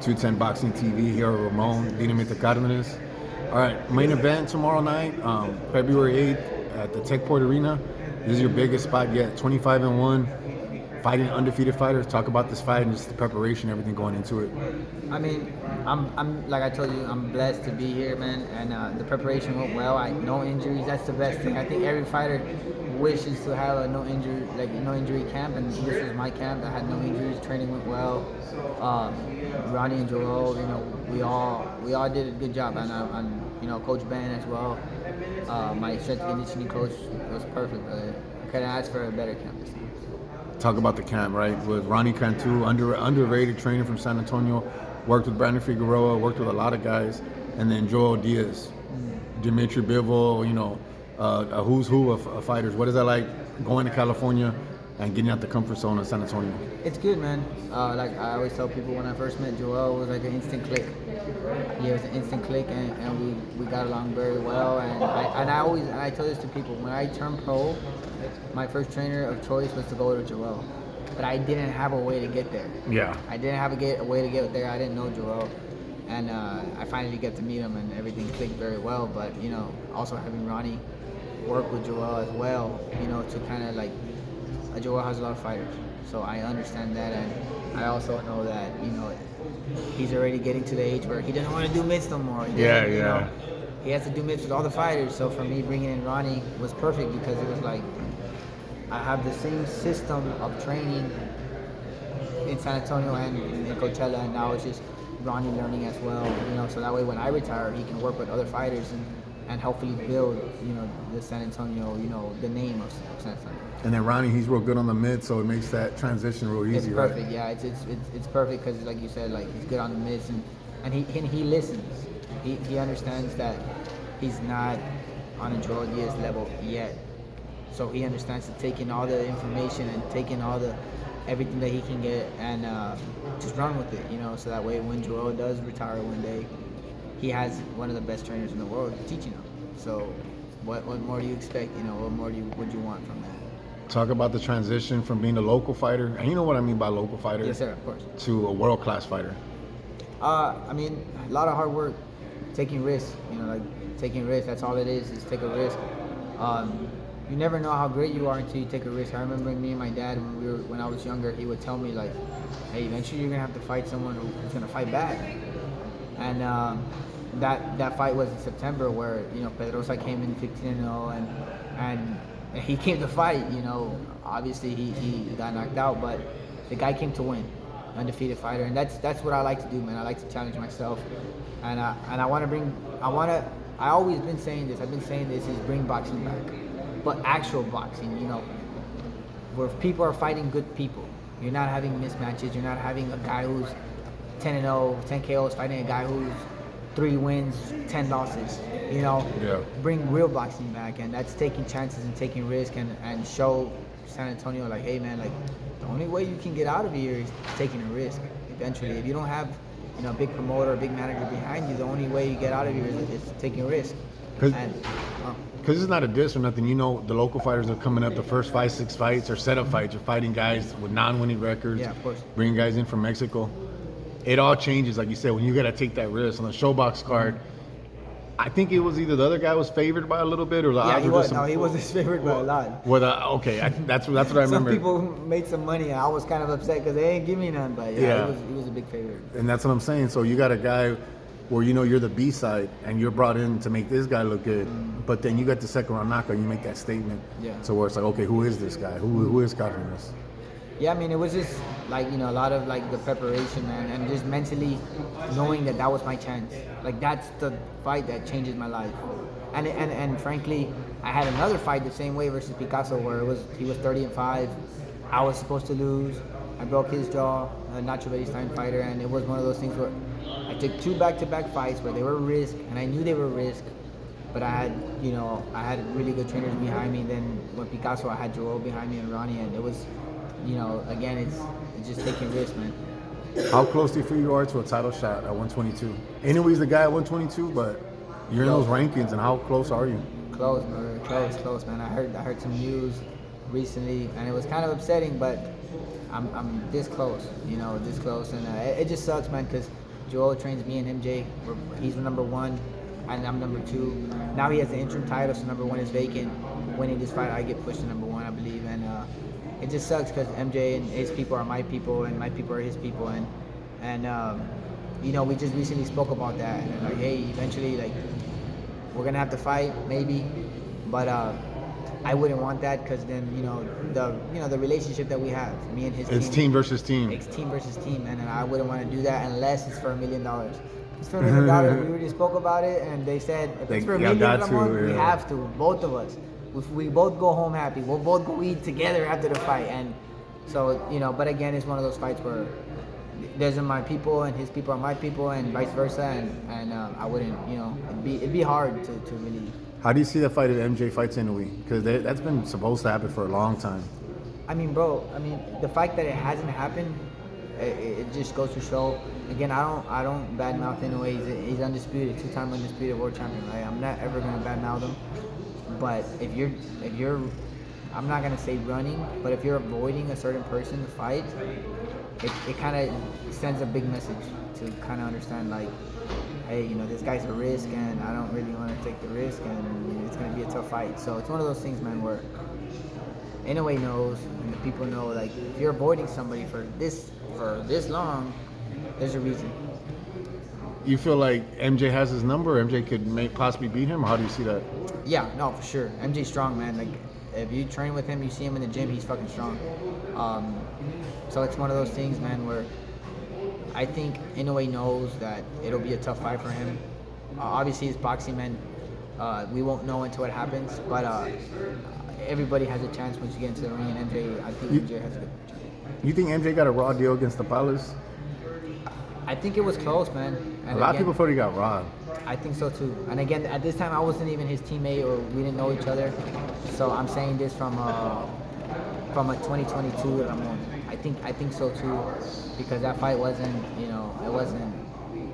210 Boxing TV here at Ramon, Dinamita Cardenas. All right, main event tomorrow night, February 8th at the Techport Arena. This is your biggest spot yet, 25-1, fighting undefeated fighters. Talk about this fight and just the preparation, everything going into it. I mean, I'm like I told you, I'm blessed to be here, man. And the preparation went well. No injuries. That's the best thing. I think every fighter wishes to have a no injury camp, and this was my camp. I had no injuries. Training went well. Ronnie and Joel, we all did a good job, and Coach Ben as well. My strength and conditioning coach was perfect. I couldn't ask for a better camp this time. Talk about the camp, right? With Ronnie Cantu, underrated trainer from San Antonio, worked with Brandon Figueroa, worked with a lot of guys, and then Joel Diaz, Dimitri Bivol, a who's who of fighters. What is that like going to California and getting out the comfort zone in San Antonio? It's good, man. Like I always tell people, when I first met Joel, it was like an instant click. Yeah, it was an instant click, and we got along very well. And I tell this to people, when I turned pro, my first trainer of choice was to go to Joel, but I didn't have a way to get there. Yeah. I didn't have a way to get there. I didn't know Joel, and I finally get to meet him, and everything clicked very well. But also having Ronnie work with Joel as well, to kind of like, Joel has a lot of fighters, so I understand that, and I also know that he's already getting to the age where he doesn't want to do mitts no more. He has to do mitts with all the fighters. So for me, bringing in Ronnie was perfect, because it was like I have the same system of training in San Antonio and in Coachella, and now it's just Ronnie learning as well. So that way when I retire, he can work with other fighters and hopefully build the San Antonio, the name of San Antonio. And then Ronnie, he's real good on the mid, so it makes that transition real easy. It's perfect, right? yeah. It's perfect, because like you said, like he's good on the mids, and he listens. He understands that he's not on a Joel Diaz level yet, so he understands to take in all the information and take in everything that he can get, and just run with it, so that way when Joel does retire one day, he has one of the best trainers in the world teaching him. So what more do you expect? What more would you want from that? Talk about the transition from being a local fighter, and you know what I mean by local fighter. Yes, sir, of course. To a world-class fighter. I mean, a lot of hard work, taking risks. Taking risks. That's all it is take a risk. You never know how great you are until you take a risk. I remember me and my dad, when I was younger, he would tell me like, "Hey, eventually you're gonna have to fight someone who's gonna fight back." And that fight was in September, where Pedrosa came in 15-0, and he came to fight. Obviously he got knocked out, but the guy came to win, undefeated fighter, and that's what I like to do, man. I like to challenge myself, and I always been saying this. I've been saying this is bring boxing back, but actual boxing, where people are fighting good people. You're not having mismatches. You're not having a guy who's 10-0, 10 KOs fighting a guy who's 3 wins, 10 losses. Yeah. Bring real boxing back, and that's taking chances and taking risks, and show San Antonio like, hey man, like the only way you can get out of here is taking a risk. Eventually, if you don't have a big promoter, a big manager behind you, the only way you get out of here is taking a risk. Because it's not a diss or nothing. The local fighters are coming up, the first 5-6 fights or setup fights. You're fighting guys with non-winning records. Yeah, of course. Bringing guys in from Mexico. It all changes, like you said, when you got to take that risk. On the showbox card, I think it was either the other guy was favored by a little bit, or the odds he were was. just No, he was favored by a lot. That's what I remember. Some people made some money, and I was kind of upset because they ain't give me none. But yeah, he was a big favorite. And that's what I'm saying. So you got a guy where you're the B side, and you're brought in to make this guy look good. But then you got the second round knockout, and you make that statement. Yeah. So where it's like, okay, who is this guy? Who is Cardenas? Yeah, I mean, it was just like, a lot of like the preparation, man, and just mentally knowing that was my chance. Like that's the fight that changes my life. And frankly, I had another fight the same way versus Picasso, where he was 30-5. I was supposed to lose. I broke his jaw, a Nacho Beristain fighter, and it was one of those things where I took 2 back-to-back fights where they were risk, and I knew they were risk, but I had really good trainers behind me. Then when Picasso, I had Joel behind me and Ronnie, and it was, again, it's just taking risks, man. How close do you feel you are to a title shot at 122? Inoue's the guy at 122, but you're in those rankings, and how close are you? Close, brother. Close, man. I heard some news recently, and it was kind of upsetting, but I'm this close, this close, and it just sucks, man, because Joel trains me and MJ. He's number one, and I'm number two. Now he has the interim title, so number one is vacant. Winning this fight, I get pushed to number one, I believe, and it just sucks because MJ and his people are my people, and my people are his people, and you know, we just recently spoke about that, and like, hey, eventually, like, we're gonna have to fight, maybe, but I wouldn't want that because then the relationship that we have, me and his It's team versus team. It's team versus team, and I wouldn't want to do that unless it's for $1 million. If it's for $1 million, we already spoke about it, and they said if it's for $1 million, Ramon, we have to, both of us. If we both go home happy, we'll both go eat together after the fight, and so but again, it's one of those fights where those are my people and his people are my people, and vice versa, and I wouldn't, it'd be hard to really. How do you see the fight if MJ fights Inoue? Because that's been supposed to happen for a long time. I mean, bro. I mean, the fact that it hasn't happened, it just goes to show. Again, I don't badmouth Inoue. He's undisputed, two-time undisputed world champion. Right? I'm not ever gonna badmouth him. But if you're, I'm not gonna say running, but if you're avoiding a certain person to fight, it kind of sends a big message to kind of understand, like, hey, this guy's a risk, and I don't really want to take the risk, and it's gonna be a tough fight. So it's one of those things, man, where Inoue knows, and the people know, like, if you're avoiding somebody for this long, there's a reason. You feel like MJ has his number? MJ could possibly beat him, or how do you see that? Yeah, no, for sure. MJ's strong, man. Like, if you train with him, you see him in the gym, he's fucking strong. So it's one of those things, man, where I think Inoue knows that it'll be a tough fight for him. Obviously, it's boxing, man. We won't know until it happens, but everybody has a chance once you get into the ring, and I think MJ has a good chance. You think MJ got a raw deal against the Palace? I think it was close, man. And a lot of people thought he got robbed. I think so too. And again, at this time, I wasn't even his teammate, or we didn't know each other. So I'm saying this from a 2022 Ramon. I think so too, because that fight wasn't, it wasn't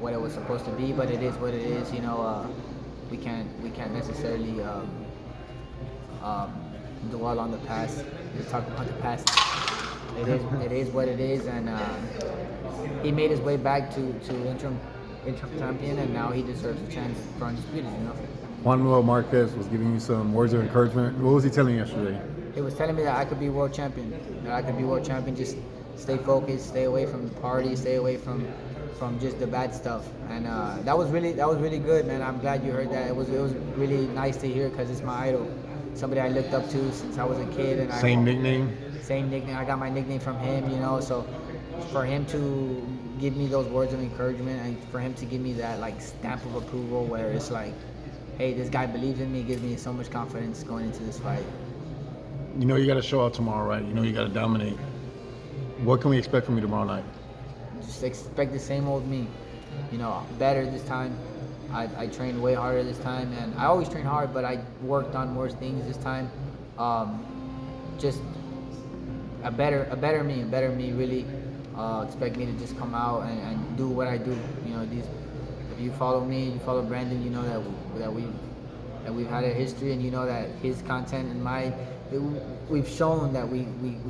what it was supposed to be. But it is what it is. We can't necessarily dwell on the past. We talk about the past. It is what it is, and he made his way back to interim champion, and now he deserves a chance for undisputed. Juan Manuel Marquez was giving you some words of encouragement. What was he telling you yesterday? He was telling me that I could be world champion. Just stay focused, stay away from the party, stay away from just the bad stuff. And that was really good, man. I'm glad you heard that. It was really nice to hear, because it's my idol, somebody I looked up to since I was a kid. And Same nickname. I got my nickname from him, So for him to give me those words of encouragement, and for him to give me that, like, stamp of approval, where it's like, hey, this guy believes in me, gives me so much confidence going into this fight. You got to show out tomorrow, right? You got to dominate. What can we expect from you tomorrow night? Just expect the same old me. Better this time. I trained way harder this time, and I always train hard, but I worked on more things this time. Just a better me, really. Expect me to just come out and do what I do. If you follow me, you follow Brandon, you know that we've had a history, and you know that his content and mine, we've shown that we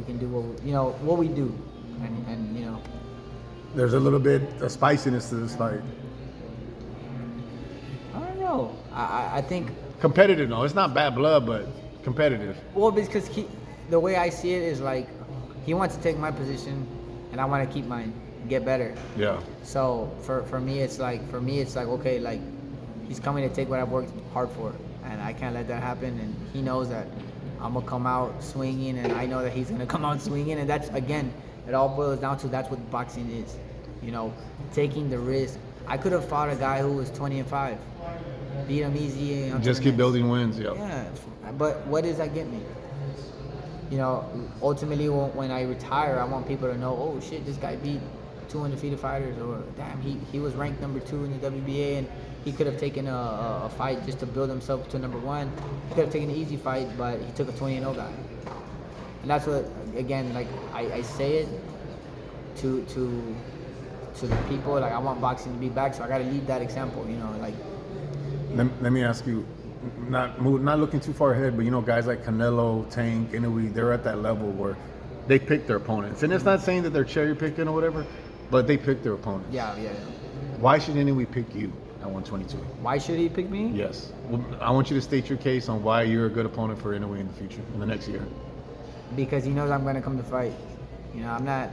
can do what we do, and There's a little bit of spiciness to this fight. I don't know. I think competitive. No, it's not bad blood, but competitive. Well, because the way I see it is like, he wants to take my position, and I want to keep mine, get better. Yeah. So for me, it's like okay, like, he's coming to take what I've worked hard for, and I can't let that happen. And he knows that I'm gonna come out swinging, and I know that he's gonna come out swinging. And that's, again, it all boils down to, that's what boxing is, taking the risk. I could have fought a guy who was 20-5, beat him easy. Just keep building wins. Yeah, but what does that get me? Ultimately, when I retire, I want people to know, oh shit, this guy beat 2 undefeated fighters, or damn, he was ranked number 2 in the WBA, and he could have taken a fight just to build himself to number 1. He could have taken an easy fight, but he took a 20-0 guy. And that's what, again, like, I say it to the people, like, I want boxing to be back, so I got to lead that example, like. Let me ask you, not looking too far ahead, but guys like Canelo, Tank, Inoue, they're at that level where they pick their opponents, and it's not saying that they're cherry picking or whatever, but they pick their opponents. Yeah. Why should Inoue pick you at 122? Why should he pick me? Yes. Well, I want you to state your case on why you're a good opponent for Inoue in the future, in the next year. Because he knows I'm gonna come to fight. You know, I'm not.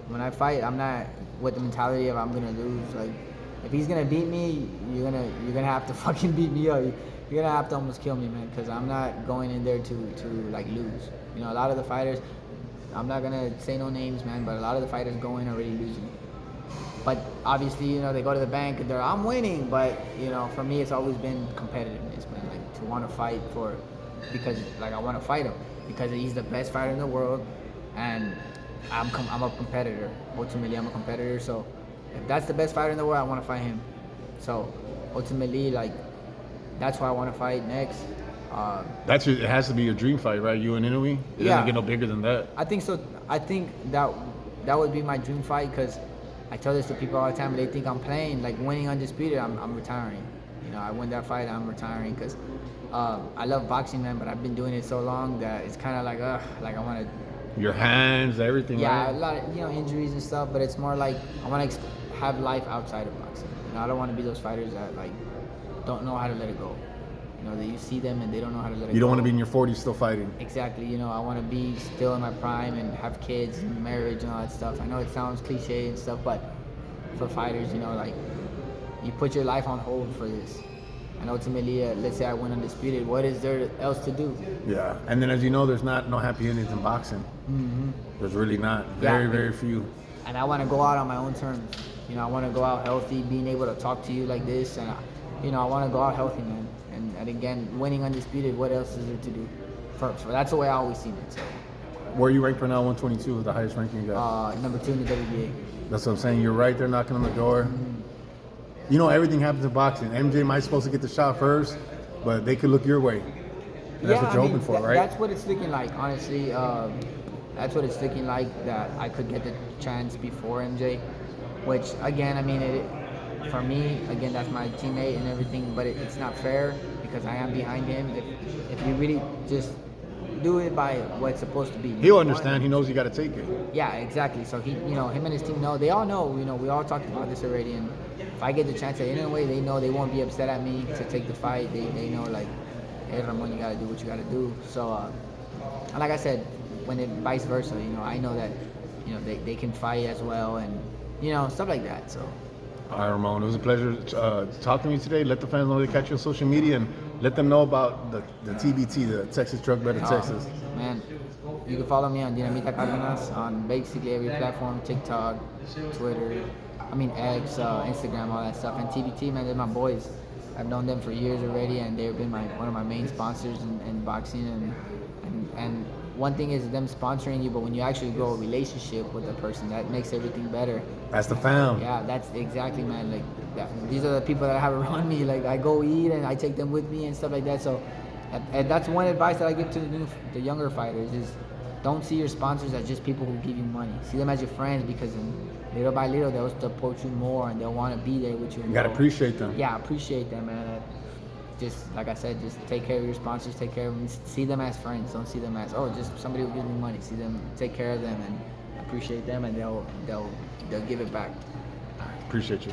When I fight, I'm not with the mentality of I'm gonna lose. Like, if he's gonna beat me, you're gonna have to fucking beat me up. You're gonna have to almost kill me, man. Because I'm not going in there to like lose. You know, a lot of the fighters. I'm not gonna say no names, man. But a lot of the fighters go in already losing. But obviously, you know, they go to the bank and I'm winning. But you know, for me, it's always been competitiveness, man. Like to want to fight because like I want to fight him because he's the best fighter in the world, and I'm a competitor. Ultimately, I'm a competitor. So if that's the best fighter in the world, I want to fight him. So ultimately, like that's why I want to fight next. It has to be your dream fight, right? You and Inoue. It doesn't get no bigger than that. I think so. I think that would be my dream fight because I tell this to people all the time. They think I'm playing like winning undisputed. I'm retiring. You know, I win that fight, I'm retiring because I love boxing, man. But I've been doing it so long that it's kind of like I want to. Your hands, everything. Yeah, right? a lot of injuries and stuff. But it's more like I want to have life outside of boxing. You know, I don't want to be those fighters that like don't know how to let it go. You know, that you see them and they don't know how to let it go. You don't want to be in your 40s still fighting. Exactly. You know, I want to be still in my prime and have kids and marriage and all that stuff. I know it sounds cliche and stuff, but for fighters, you know, like you put your life on hold for this. And ultimately, let's say I win undisputed, what is there else to do? Yeah. And then as you know, there's no happy endings in boxing. Mm-hmm. There's really not. Very few. And I want to go out on my own terms. You know, I want to go out healthy, being able to talk to you like this. And, I want to go out healthy, man. And again, winning undisputed, what else is there to do? That's the way I always seen it. So. Where are you ranked for now? 122 is the highest ranking you got. Number 2 in the WBA. That's what I'm saying. You're right there knocking on the door. Mm-hmm. You know, everything happens in boxing. MJ might supposed to get the shot first, but they could look your way. And that's what you're hoping for, right? That's what it's looking like, honestly. That's what it's looking like, that I could get the chance before MJ. Which, again, I mean, for me, again, that's my teammate and everything, but it's not fair because I am behind him. If you really just do it by what's supposed to be. He'll understand. He knows you got to take it. Yeah, exactly. So him and his team know. They all know. We all talked about this already. And if I get the chance at Inoue, they know they won't be upset at me to take the fight. They know, like, hey, Ramon, you got to do what you got to do. So, and like I said, when it vice versa, I know that, they can fight as well and, stuff like that. So. All right, Ramon. It was a pleasure talking to you today. Let the fans know they catch you on social media and let them know about the TBT, the Texas Truck Better Texas. Man, you can follow me on Dinamita Cardenas on basically every platform, TikTok, Twitter, X, Instagram, all that stuff. And TBT, man, they're my boys. I've known them for years already, and they've been one of my main sponsors in boxing. And one thing is them sponsoring you, but when you actually grow a relationship with a person, that makes everything better. That's the fam. Yeah, that's exactly, man. Like, these are the people that I have around me. Like, I go eat and I take them with me and stuff like that. So, and that's one advice that I give to the younger fighters is don't see your sponsors as just people who give you money. See them as your friends, because little by little they'll support you more and they'll want to be there with you. You gotta appreciate them. Yeah, appreciate them, man. Just like I said, just take care of your sponsors, take care of them. See them as friends. Don't see them as just somebody who gives me money. See them, take care of them, and appreciate them, and they'll give it back. Appreciate you.